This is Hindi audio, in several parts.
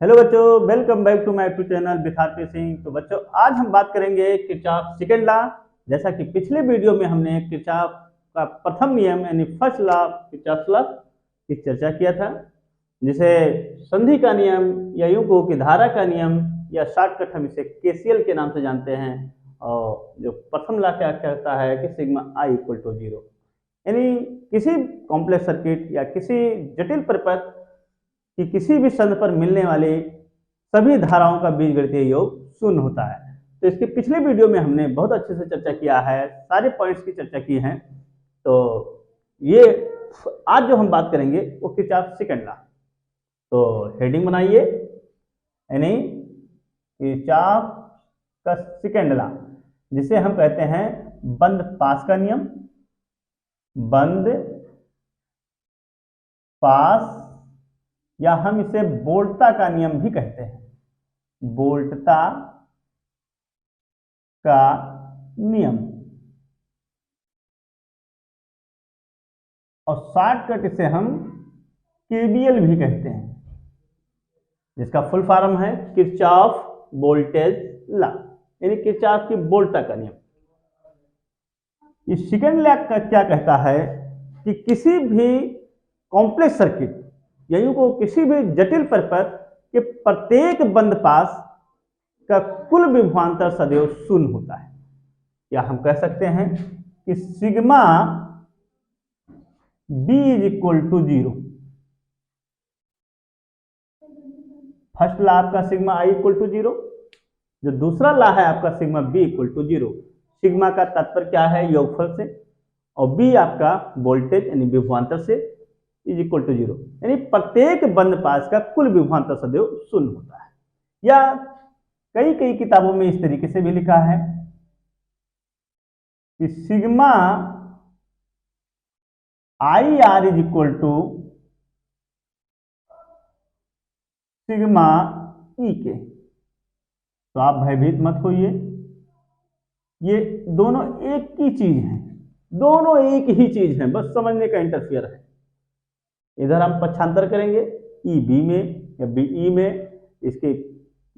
हेलो बच्चों, welcome back to my YouTube channel Vitharth Singh. तो बच्चों, आज हम बात करेंगे किरचॉफ सेकंड लॉ। जैसा कि पिछले वीडियो में हमने किरचॉफ का प्रथम नियम यानी फर्स्ट लॉ किरचॉफ लॉ की चर्चा किया था, जिसे संधि का नियम या यूं कहो कि धारा का नियम या शॉर्टकट हम इसे केसीएल के नाम से जानते हैं। और जो प्रथम लॉ क्या कहता है कि सिग्मा आई इक्वल टू 0, यानी किसी कॉम्प्लेक्स सर्किट या किसी जटिल परिपथ कि किसी भी संध पर मिलने वाले सभी धाराओं का बीजगणितीय योग शून्य होता है। तो इसके पिछले वीडियो में हमने बहुत अच्छे से चर्चा किया है, सारे पॉइंट्स की चर्चा की है। तो ये आज जो हम बात करेंगे वो किरचॉफ सेकंड लॉ। तो हेडिंग बनाइए, यानी किरचॉफ का सेकंड लॉ, जिसे हम कहते हैं बंद पास का नियम। बंद पास या हम इसे बोल्टता का नियम भी कहते हैं। बोल्टता का नियम, और शॉर्टकट इसे हम केबीएल भी कहते हैं, जिसका फुल फॉर्म है किरचॉफ वोल्टेज लॉ, यानी किरचॉफ की बोल्टता का नियम। इस सेकंड लॉ का क्या कहता है कि किसी भी कॉम्प्लेक्स सर्किट या यूं को किसी भी जटिल परिपथ के प्रत्येक बंद पास का कुल विभवांतर सदैव शून्य होता है। या हम कह सकते हैं कि sigma B is equal to 0। First law आपका सिग्मा आई इक्वल टू 0, जो दूसरा लॉ है आपका sigma B equal to 0। Sigma का तात्पर्य क्या है? योगफल से, और बी आपका वोल्टेज यानी विभवांतर से इज इक्वल टू 0, यानी प्रत्येक बंद पास का कुल विभवांतर सदैव शून्य होता है। या कई कई किताबों में इस तरीके से भी लिखा है कि sigma I R is equal to sigma E के। तो आप भयभीत मत होइए, ये दोनों एक ही चीज है, दोनों एक ही चीज है, बस समझने का इंटरफेयर है। इधर हम पक्षांतर करेंगे ई बी में या बी ई में। इसके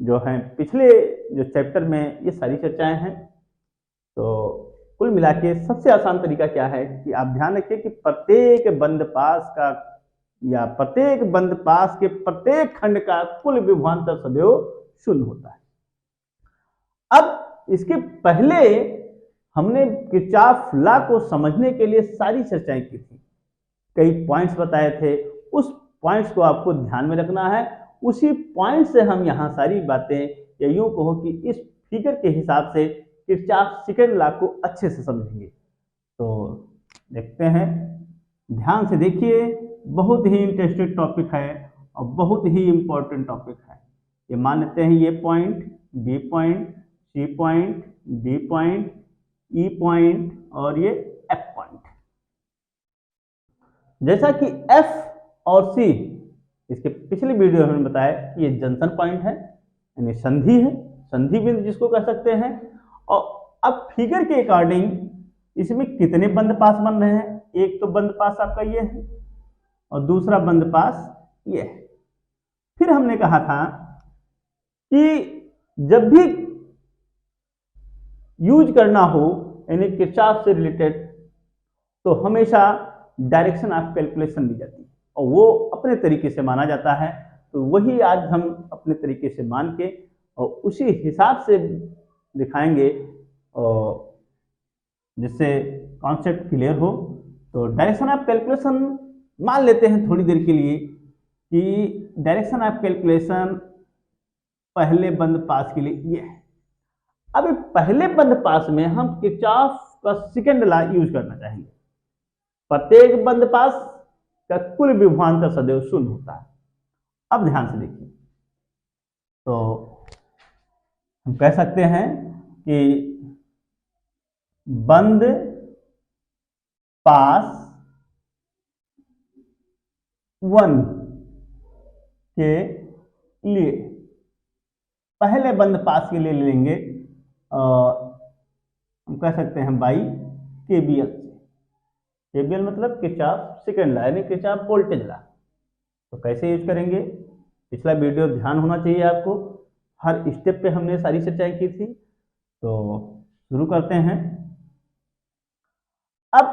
जो है पिछले जो चैप्टर में ये सारी चर्चाएं हैं। तो कुल मिला के सबसे आसान तरीका क्या है कि आप ध्यान रखिए कि प्रत्येक बंद पास का या प्रत्येक बंद पास के प्रत्येक खंड का कुल विभवांतर सदैव शून्य होता है। अब इसके पहले हमने किरचॉफ लॉ को समझने के लिए सारी चर्चाएं की थी, कई पॉइंट्स बताए थे। उस पॉइंट्स को आपको ध्यान में रखना है। उसी पॉइंट से हम यहाँ सारी बातें या यूं कहो कि इस फिगर के हिसाब से किरचॉफ सेकंड लॉ को अच्छे से समझेंगे। तो देखते हैं, ध्यान से देखिए, बहुत ही इंटरेस्टेड टॉपिक है और बहुत ही इंपॉर्टेंट टॉपिक है। ये मान लेते हैं ये point, B point, C point, D point, E point और ये एफ पॉइंट। जैसा कि F और C, इसके पिछले वीडियो में बताया कि ये जंक्शन पॉइंट है, यानी संधि है, संधि बिंदु जिसको कह सकते हैं। और अब फिगर के अकॉर्डिंग इसमें कितने बंद पास बन रहे हैं? एक तो बंद पास आपका ये है और दूसरा बंद पास ये है। फिर हमने कहा था कि जब भी यूज करना हो यानी किरचॉफ से रिलेटेड, तो हमेशा डायरेक्शन ऑफ कैलकुलेशन ली जाती है और वो अपने तरीके से माना जाता है। तो वही आज हम अपने तरीके से मान के और उसी हिसाब से दिखाएंगे, और जिससे कॉन्सेप्ट क्लियर हो। तो डायरेक्शन ऑफ कैलकुलेशन मान लेते हैं थोड़ी देर के लिए कि डायरेक्शन ऑफ कैलकुलेशन पहले बंद पास के लिए ये है। अब पहले बंद पास में हम किरचॉफ का सेकंड लॉ यूज करना चाहेंगे। प्रत्येक बंद पास का कुल विभवांतर सदैव शून्य होता है। अब ध्यान से देखिए, तो हम कह सकते हैं कि बंद पास 1 के लिए, पहले बंद पास के लिए लेंगे, हम कह सकते हैं बाई केबीएल। केबीएल मतलब किरचॉफ सेकंड लॉ यानी किरचॉफ वोल्टेज लॉ। तो कैसे यूज करेंगे? पिछला वीडियो ध्यान होना चाहिए आपको, हर स्टेप पे हमने सारी चर्चाएं की थी। तो शुरू करते हैं। अब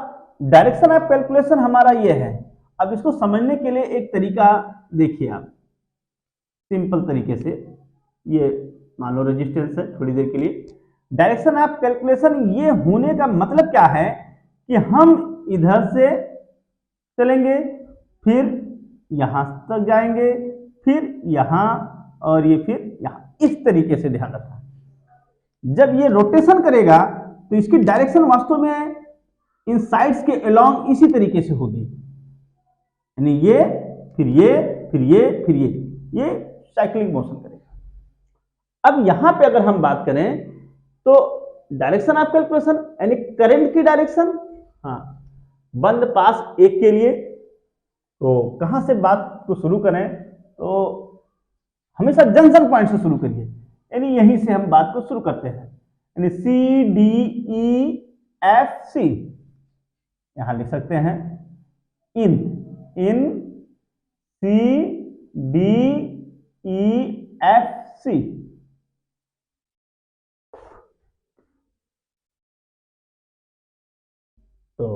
डायरेक्शन ऑफ कैलकुलेशन हमारा ये है। अब इसको समझने के लिए एक तरीका देखिए आप, सिंपल तरीके से। ये मान लो रेजिस्टेंस है, थोड़ी देर के लिए। डायरेक्शन ऑफ कैलकुलेशन ये होने का मतलब क्या है कि हम इधर से चलेंगे, फिर यहां तक जाएंगे, फिर यहां, और ये फिर यहां, इस तरीके से ध्यान रखना। जब ये रोटेशन करेगा तो इसकी डायरेक्शन वास्तव में इन साइड्स के अलोंग इसी तरीके से होगी, यानी ये फिर ये फिर ये फिर ये साइक्लिक मोशन करेगा। अब यहां पे अगर हम बात करें तो डायरेक्शन ऑफ कैलकुलेशन यानी करंट की डायरेक्शन, हाँ, बंद पास एक के लिए तो कहां से बात को शुरू करें तो हमेशा जंक्शन पॉइंट से शुरू करिए, यानी यहीं से हम बात को शुरू करते हैं, यानी C D E F C, यहां लिख सकते हैं इन C D E F C. तो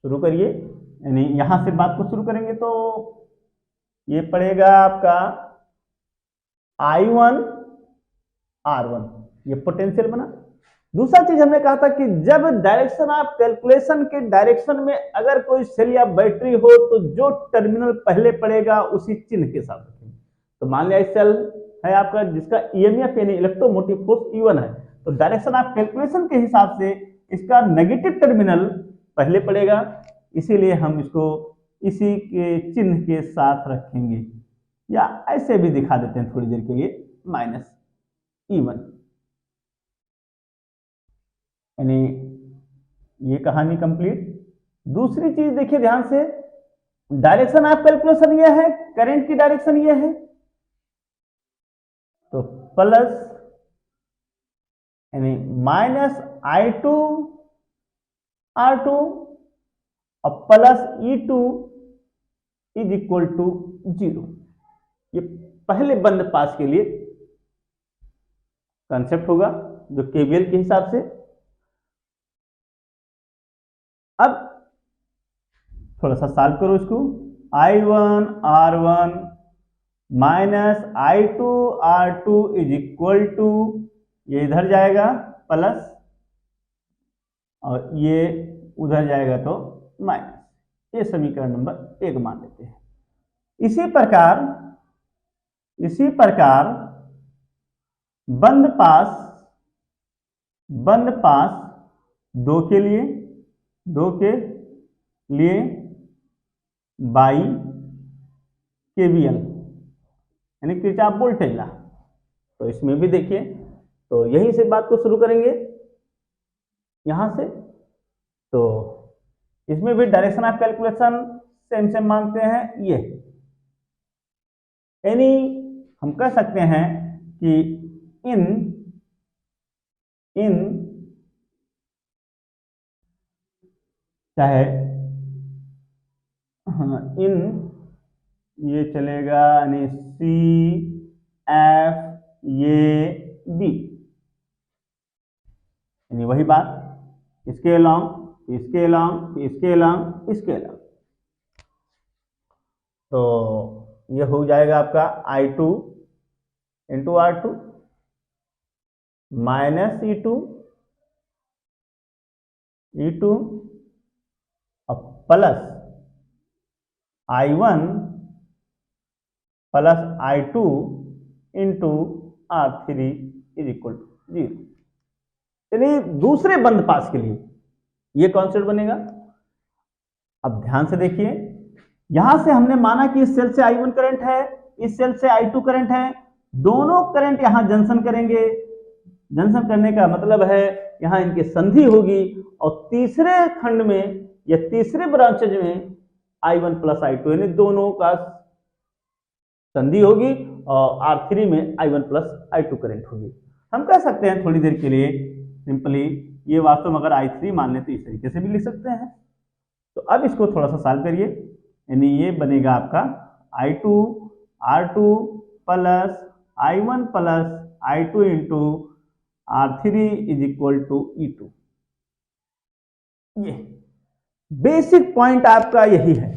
शुरू करिए, यानी यहां से बात को शुरू करेंगे तो ये पड़ेगा आपका I1 R1, ये पोटेंशियल बना। दूसरा चीज हमने कहा था कि जब डायरेक्शन ऑफ कैलकुलेशन के डायरेक्शन में अगर कोई सेल या बैटरी हो तो जो टर्मिनल पहले पड़ेगा उसी चिन्ह के साथ रखेंगे। तो मान लिया सेल है आपका जिसका EMF यानी इलेक्ट्रोमोटिव फोर्स E1 है, तो डायरेक्शन ऑफ कैलकुलेशन के हिसाब से इसका नेगेटिव टर्मिनल पहले पड़ेगा, इसीलिए हम इसको इसी के चिन्ह के साथ रखेंगे, या ऐसे भी दिखा देते हैं थोड़ी देर के लिए -E1। यानी ये कहानी कंप्लीट। दूसरी चीज देखिए ध्यान से, डायरेक्शन ऑफ कैलकुलेशन ये है, करंट की डायरेक्शन ये है, तो प्लस यानी -I2 R2 और plus E2 is equal to 0। ये पहले बंद पास के लिए कंसेप्ट होगा जो केवीएल के हिसाब से। अब थोड़ा सा सॉल्व करो इसको, I1 R1 minus I2 R2 is equal to, ये इधर जाएगा प्लस और ये उधर जाएगा तो माइनस। ये समीकरण नंबर 1 मान लेते हैं। इसी प्रकार बंद पास 2 के लिए बाई केवीएल यानी किरचॉफ वोल्टेज लॉ। तो इसमें भी देखिए, तो यहीं से बात को शुरू करेंगे यहां से। तो इसमें भी डायरेक्शन ऑफ कैलकुलेशन सेम मानते हैं ये, यानी हम कह सकते हैं कि इन चाहे इन ये चलेगा यानी सी एफ ये बी, यानी वही बात, इसके अलोंग इसके अलोंग। तो ये हो जाएगा आपका I2 into R2 minus E2 और plus I1 plus I2 into R3 is equal to 0। चलिए दूसरे बंद पास के लिए ये कॉन्सेप्ट बनेगा। अब ध्यान से देखिए, यहां से हमने माना कि इस सेल से I1 करंट है, इस सेल से I2 करंट है, दोनों करंट यहां जंक्शन करेंगे। जंक्शन करने का मतलब है यहां इनकी संधि होगी और तीसरे खंड में या तीसरे ब्रांचेज में I1 प्लस I2 यानी दोनों का संधि होगी और R3 में I1 प्लस I2 करंट होगी। हम कह सकते हैं थोड़ी देर के लिए सिंपली, ये वास्तव में अगर I3 मान लें तो इस तरीके से भी लिख सकते हैं। तो अब इसको थोड़ा सा सॉल्व करिए, यानी ये बनेगा आपका I2 R2 plus I1 plus I2 into R3 is equal to E2। ये बेसिक पॉइंट आपका यही है।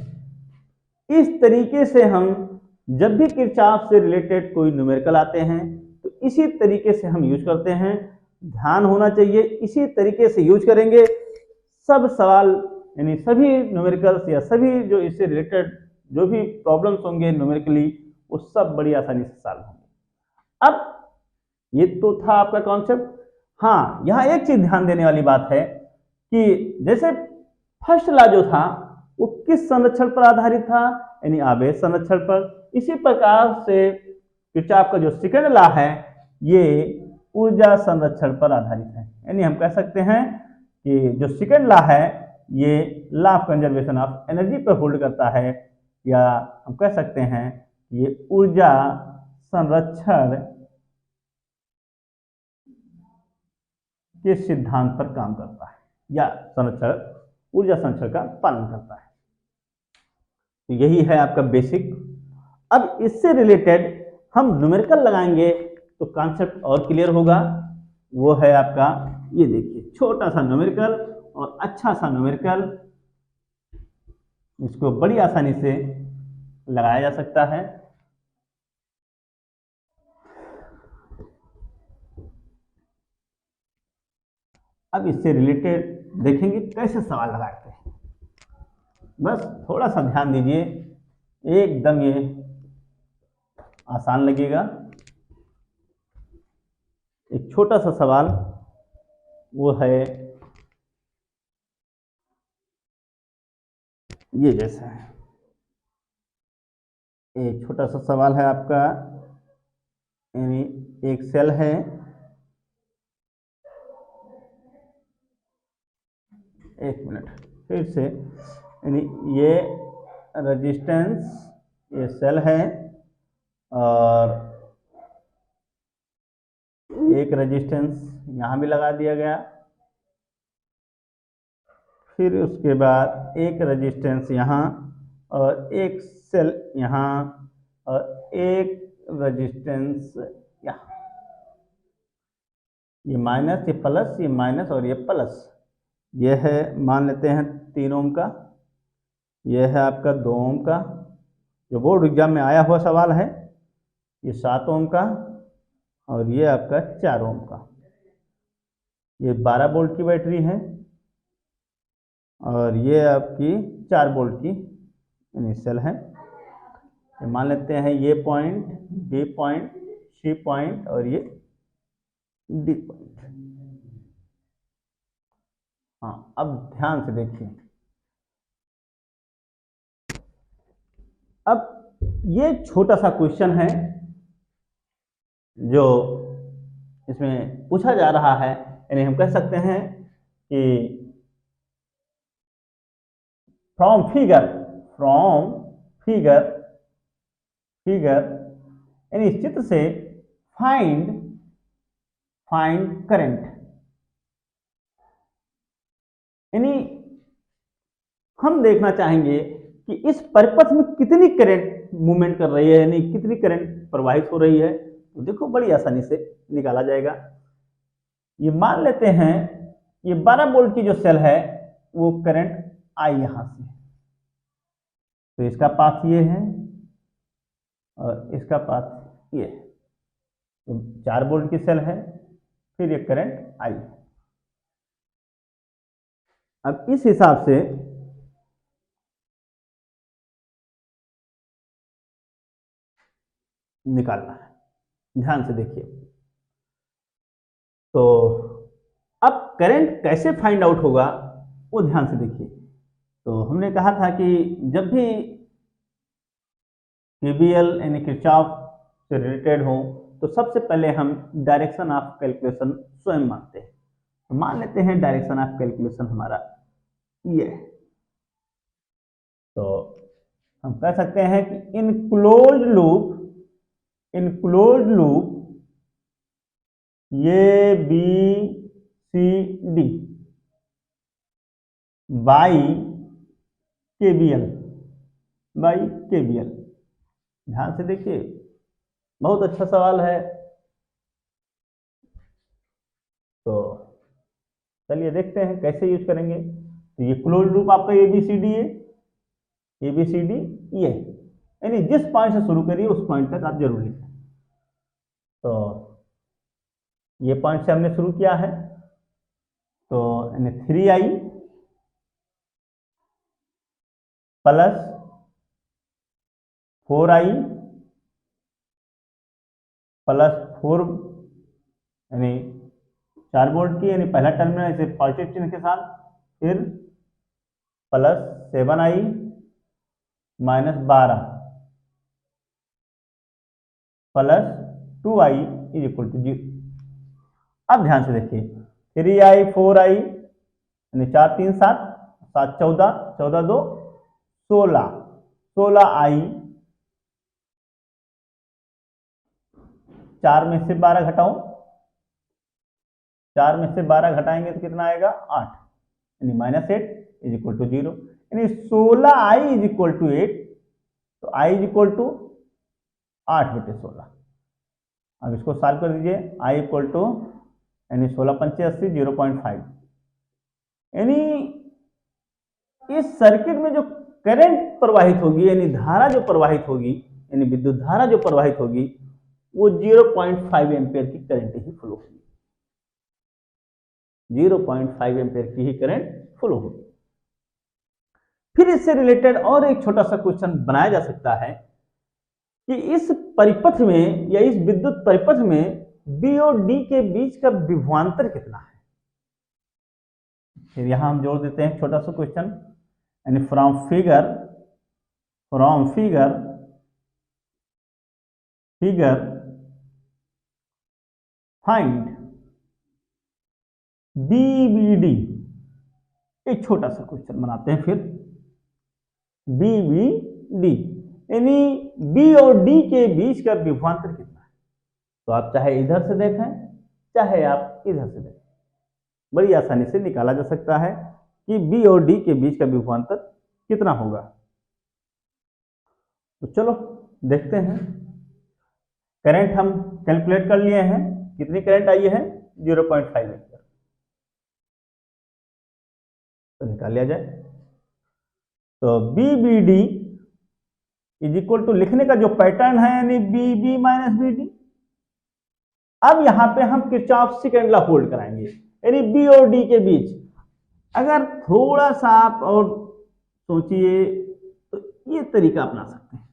इस तरीके से हम जब भी किरचॉफ से रिलेटेड कोई न्यूमेरिकल आते हैं तो इसी तरीके से हम यूज करते हैं। ध्यान होना चाहिए, इसी तरीके से यूज करेंगे। सब सवाल यानी सभी न्यूमेरिकल्स या सभी जो इससे रिलेटेड जो भी प्रॉब्लम्स होंगे न्यूमेरिकली वो सब बड़ी आसानी से सॉल्व होंगे। अब ये तो था आपका कॉन्सेप्ट। हाँ, यहाँ एक चीज ध्यान देने वाली बात है कि जैसे फर्स्ट लॉ जो था वो किस संरक्षण पर आधारित था, यानी आवेश संरक्षण पर। इसी प्रकार से किरचॉफ का जो सेकंड लॉ है ये ऊर्जा संरक्षण पर आधारित है। यानी हम कह सकते हैं कि जो सेकंड लॉ है ये law of conservation of energy पर होल्ड करता है, या हम कह सकते हैं ये ऊर्जा संरक्षण के सिद्धांत पर काम करता है, या ऊर्जा संरक्षण का पालन करता है। तो यही है आपका बेसिक। अब इससे रिलेटेड हम न्यूमेरिकल लगाएंगे तो कॉन्सेप्ट और क्लियर होगा। वो है आपका, ये देखिए छोटा सा न्यूमेरिकल और अच्छा सा न्यूमेरिकल, इसको बड़ी आसानी से लगाया जा सकता है। अब इससे रिलेटेड देखेंगे कैसे सवाल लगाते हैं। बस थोड़ा सा ध्यान दीजिए, एकदम ये आसान लगेगा। एक छोटा सा सवाल वो है ये जैसा है। एक छोटा सा सवाल है आपका, यानी एक सेल है, एक मिनट फिर से, यानी ये रेजिस्टेंस, ये सेल है और एक रेजिस्टेंस यहाँ भी लगा दिया गया, फिर उसके बाद एक रेजिस्टेंस यहाँ और एक सेल यहाँ और एक रेजिस्टेंस यहाँ। ये माइनस, ये प्लस, ये माइनस और ये प्लस। ये है मान लेते हैं 3 ओम का, ये है आपका 2 ओम का, जो बोर्ड एग्जाम में आया हुआ सवाल है, ये 7 ओम का और ये आपका 4 ओम का। ये 12 वोल्ट की बैटरी है और ये आपकी 4 वोल्ट की इनिशियल है। ये मान लेते हैं ये point, B point, C point और ये डी पॉइंट। हाँ, अब ध्यान से देखिए। अब ये छोटा सा क्वेश्चन है जो इसमें पूछा जा रहा है, यानी हम कह सकते हैं कि फ्रॉम फिगर यानी इस चित्र से फाइंड करंट, यानी हम देखना चाहेंगे कि इस परिपथ में कितनी करंट मूवमेंट कर रही है, यानी कितनी करंट प्रवाहित हो रही है। तो देखो बड़ी आसानी से निकाला जाएगा। ये मान लेते हैं ये 12 वोल्ट की जो सेल है वो करंट आई यहां से, तो इसका पाथ ये है और इसका पाथ ये है। तो 4 वोल्ट की सेल है, फिर ये करंट आई। अब इस हिसाब से निकालना है, ध्यान से देखिए। तो अब करंट कैसे फाइंड आउट होगा वो ध्यान से देखिए। तो हमने कहा था कि जब भी केवीएल यानी किरचॉफ से रिलेटेड हो तो सबसे पहले हम डायरेक्शन ऑफ कैलकुलेशन स्वयं मानते हैं। तो मान लेते हैं डायरेक्शन ऑफ कैलकुलेशन हमारा ये है। तो हम कह सकते हैं कि इन क्लोज्ड लूप ये B C D by KVL, ध्यान से देखिए बहुत अच्छा सवाल है। तो चलिए देखते हैं कैसे यूज करेंगे। तो ये क्लोज लूप आपका ABCD है, ABCD ये, यानी जिस पॉइंट से शुरू करिए उस पॉइंट तक आप जरूर लिखें। तो ये पॉइंट से हमने शुरू किया है, तो यानी 3i प्लस 4i प्लस 4, यानी 4 वोल्ट की, यानी पहला टर्मिनल इसे पॉजिटिव चिन्ह के साथ, फिर plus 7i minus 12 plus 2i is equal to 0। अब ध्यान से देखिए, 3i 4i यानी 4 3 7 7 14 14 2 16 16i, 4 में से 12 घटाओ, 4 में से 12 घटाएंगे तो कितना आएगा 8, यानी माइनस 8 इज इक्वल टू 0, यानी 16i इज इक्वल टू 8। तो i इज इक्वल टू 8/16। अब इसको सॉल्व कर दीजिए, i इक्वल टू यानी 16 पंचे 80 0.5, यानी इस सर्किट में जो करंट प्रवाहित होगी, यानी धारा जो प्रवाहित होगी, यानी विद्युत धारा जो प्रवाहित होगी, वो 0.5 एम्पियर की करंट ही फ्लो होगी, 0.5 एम्पियर की ही करंट फ्लो होगी। फिर इससे रिलेटेड और एक छोटा सा क्वेश्चन बनाया जा सकता है कि इस परिपथ में या इस विद्युत परिपथ में बी और डी के बीच का विभवांतर कितना है। फिर यहां हम जोड़ देते हैं छोटा सा क्वेश्चन, यानी फ्रॉम फिगर फाइंड BBD। एक छोटा सा क्वेश्चन बनाते हैं फिर, BBD यानी बी और डी के बीच का विभवांतर कितना है। तो आप चाहे इधर से देखें चाहे आप इधर से देखें, बड़ी आसानी से निकाला जा सकता है कि बी और डी के बीच का विभवांतर कितना होगा। तो चलो देखते हैं। करंट हम कैलकुलेट कर लिए हैं, कितनी करंट आई है 0.5 एम्पियर, तो निकाल लिया जाए। तो BBD इज इक्वल टू, लिखने का जो पैटर्न है यानी BB माइनस BD। अब यहां पे हम किरचॉफ सेकंड लॉ होल्ड कराएंगे, यानी बी और डी के बीच। अगर थोड़ा सा आप और सोचिए तो ये तरीका अपना सकते हैं,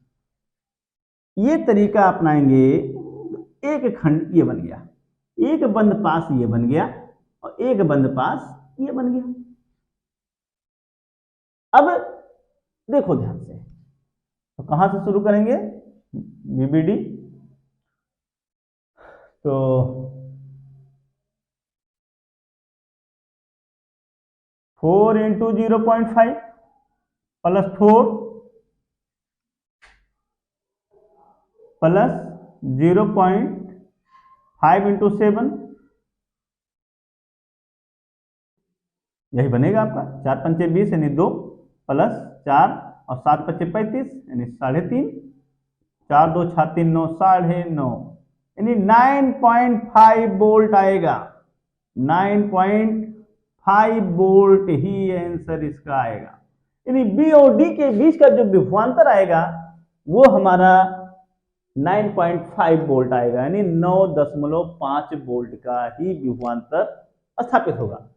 ये तरीका अपनाएंगे तो एक खंड ये बन गया, एक बंद पास ये बन गया और एक बंद पास ये बन गया। अब देखो ध्यान से, तो कहां से शुरू करेंगे BBD। तो four into 0.5 plus 4 plus 0.5 into 7, यही बनेगा आपका 4 पंचे 20 यानी 2 प्लस 4 और 7 पंचे 35 यानी 3.5, 4 2 6 3 9 9.5 यानी 9.5 वोल्ट आएगा, 9.5 वोल्ट ही आंसर इसका आएगा। यानी बी और डी के बीच का जो विभवांतर आएगा वो हमारा 9.5 वोल्ट आएगा, यानी 9.5 वोल्ट का ही विभवांतर स्थापित होगा।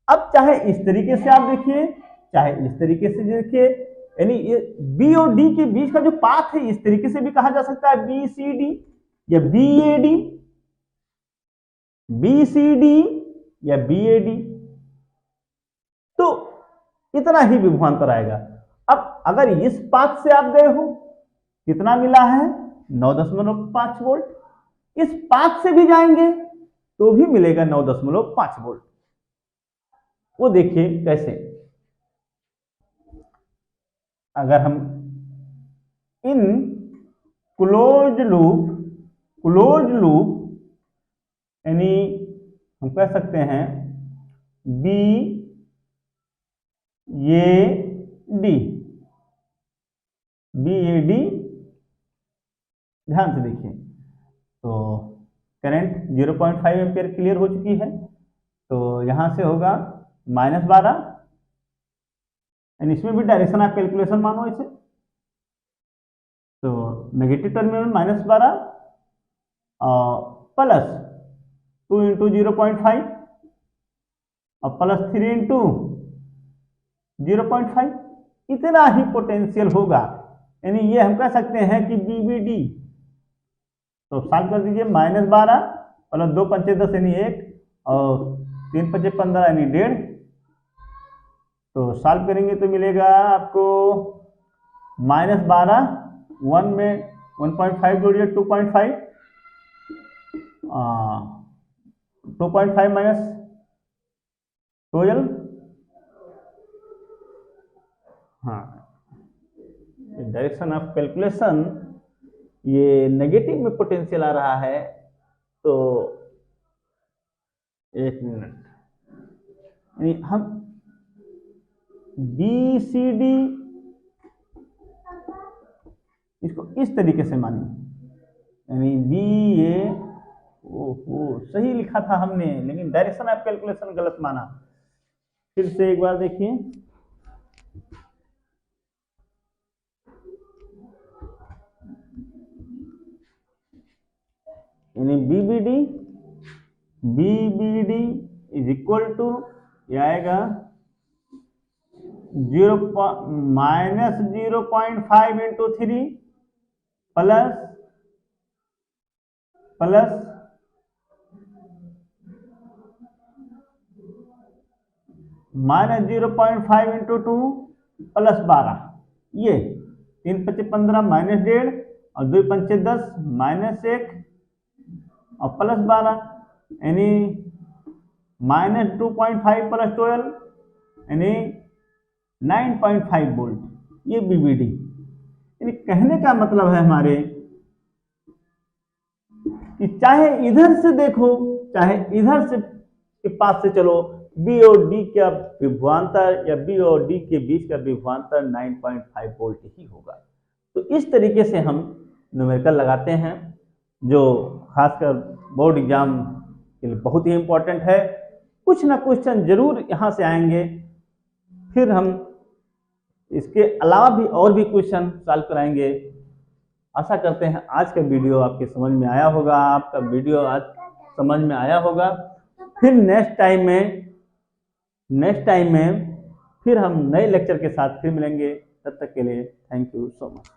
अब चाहे इस तरीके से आप देखिए चाहे इस तरीके से देखिए, यानी बी और डी के बीच का जो पाथ है इस तरीके से भी कहा जा सकता है BCD या BAD, BCD या BAD। तो इतना ही विभवांतर आएगा। अब अगर इस पाथ से आप गए हो, कितना मिला है 9.5 वोल्ट, इस पाथ से भी जाएंगे तो भी मिलेगा 9.5 वोल्ट। वो देखिए कैसे, अगर हम इन क्लोज लूप यानी हम कह सकते हैं BAD, ध्यान से देखिए करंट 0.5 एम्पियर क्लियर हो चुकी है, तो यहाँ से होगा -12, एंड इसमें भी डायरेक्शन ऑफ कैलकुलेशन मानो इसे, तो नेगेटिव टर्मिनल -12 और प्लस 2 इंटू 0.5 और प्लस 3 इंटू 0.5, इतना ही पोटेंशियल होगा। यानी ये हम कह सकते हैं कि बीबीडी। तो सॉल्व कर दीजिए, -12 प्लस 2 पंचे 10 यानी 1 और 3 पंचे 15 यानी 1.5। तो सॉल्व करेंगे तो मिलेगा आपको -12, 1 में 1.5 जोड़िए 2.5, 2.5 माइनस 12, हाँ डायरेक्शन ऑफ कैलकुलेशन ये नेगेटिव में पोटेंशियल आ रहा है। तो एक मिनट, यानी हम BCD इसको इस तरीके से मानिए, यानी BA, ओहो सही लिखा था हमने, लेकिन डायरेक्शन ऑफ कैलकुलेशन गलत माना। फिर से एक बार देखिए, यानी BBD इज इक्वल टू, ये आएगा -0.5 इंटू 3 प्लस -0.5 इंटू 2 प्लस 12, ये 3 पंचे 15 -1.5 और 2 पंचे 10 -1 और प्लस 12 यानी -2.5 प्लस 12 यानी 9.5 वोल्ट, ये बीबीडी। यानी कहने का मतलब है हमारे कि चाहे इधर से देखो चाहे इधर से के पास से चलो, बी और डी का विभवांतर या बी और डी के बीच का विभवांतर 9.5 वोल्ट ही होगा। तो इस तरीके से हम न्यूमेरिकल लगाते हैं, जो खासकर बोर्ड एग्जाम के लिए बहुत ही इंपॉर्टेंट है। कुछ ना क्वेश्चन जरूर यहाँ से आएंगे, फिर हम इसके अलावा भी और भी क्वेश्चन सॉल्व कराएंगे। आशा करते हैं आज का वीडियो आपके समझ में आया होगा, आपका वीडियो आज समझ में आया होगा। फिर नेक्स्ट टाइम में फिर हम नए लेक्चर के साथ फिर मिलेंगे। तब तक के लिए थैंक यू सो मच।